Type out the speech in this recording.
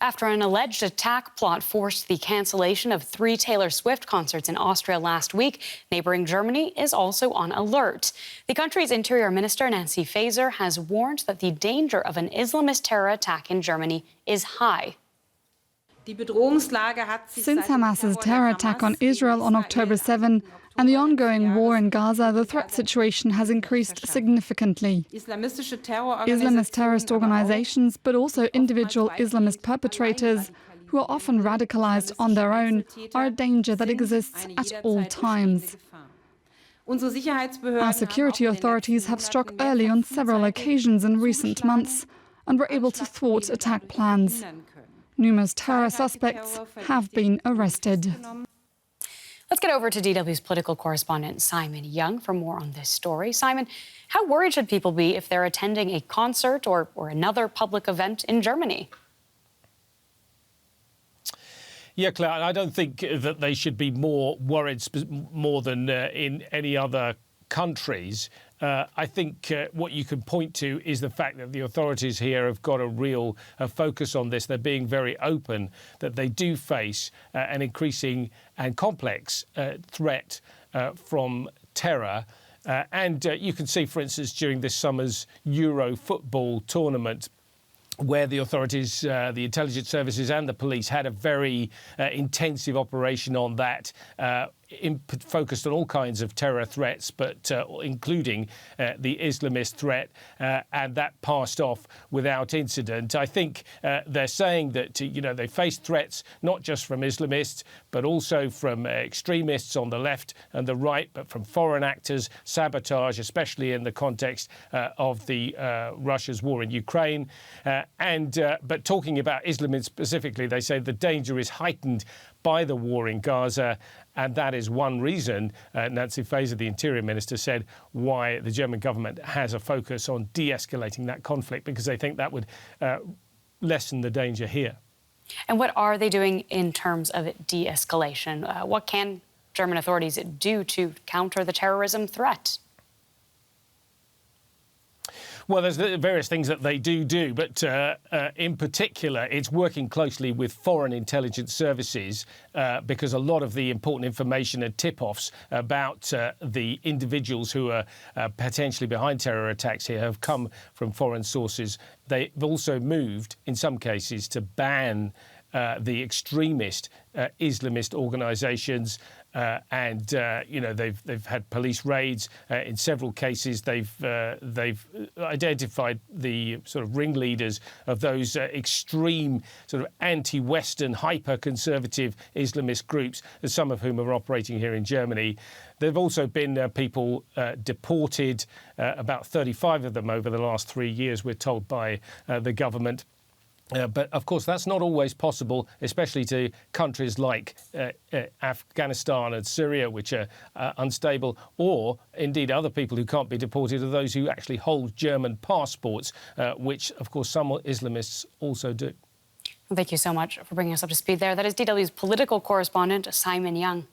After an alleged attack plot forced the cancellation of 3 Taylor Swift concerts in Austria last week, neighboring Germany is also on alert. The country's Interior Minister, Nancy Faeser, has warned that the danger of an Islamist terror attack in Germany is high. Since Hamas's terror attack on Israel on October 7 and the ongoing war in Gaza, the threat situation has increased significantly. Islamist terrorist organizations, but also individual Islamist perpetrators, who are often radicalized on their own, are a danger that exists at all times. Our security authorities have struck early on several occasions in recent months and were able to thwart attack plans. Numerous terror suspects have been arrested. Let's get over to DW's political correspondent Simon Young for more on this story. Simon, how worried should people be if they're attending a concert or another public event in Germany? Yeah, Claire, I don't think that they should be more worried more than in any other countries. I think what you can point to is the fact that the authorities here have got a real focus on this. They're being very open that they do face an increasing and complex threat from terror. And you can see, for instance, during this summer's Euro football tournament, where the authorities, the intelligence services and the police had a very intensive operation on that, focused on all kinds of terror threats, but including the Islamist threat, and that passed off without incident. I think they're saying that, they face threats not just from Islamists, but also from extremists on the left and the right, but from foreign actors, sabotage, especially in the context of the Russia's war in Ukraine. But talking about Islamists specifically, they say the danger is heightened by the war in Gaza, and that is one reason, Nancy Faeser, the Interior Minister, said why the German government has a focus on de-escalating that conflict, because they think that would lessen the danger here. And what are they doing in terms of de-escalation? What can German authorities do to counter the terrorism threat? Well, there's various things that they do, but in particular, it's working closely with foreign intelligence services because a lot of the important information and tip-offs about the individuals who are potentially behind terror attacks here have come from foreign sources. They've also moved, in some cases, to ban the extremist Islamist organisations, they've had police raids. In several cases, they've identified the sort of ringleaders of those extreme sort of anti-Western, hyper-conservative Islamist groups, some of whom are operating here in Germany. There have also been people deported, about 35 of them over the last 3 years, we're told by the government. But, of course, that's not always possible, especially to countries like Afghanistan and Syria, which are unstable, or, indeed, other people who can't be deported are those who actually hold German passports, which, of course, some Islamists also do. Thank you so much for bringing us up to speed there. That is DW's political correspondent, Simon Young.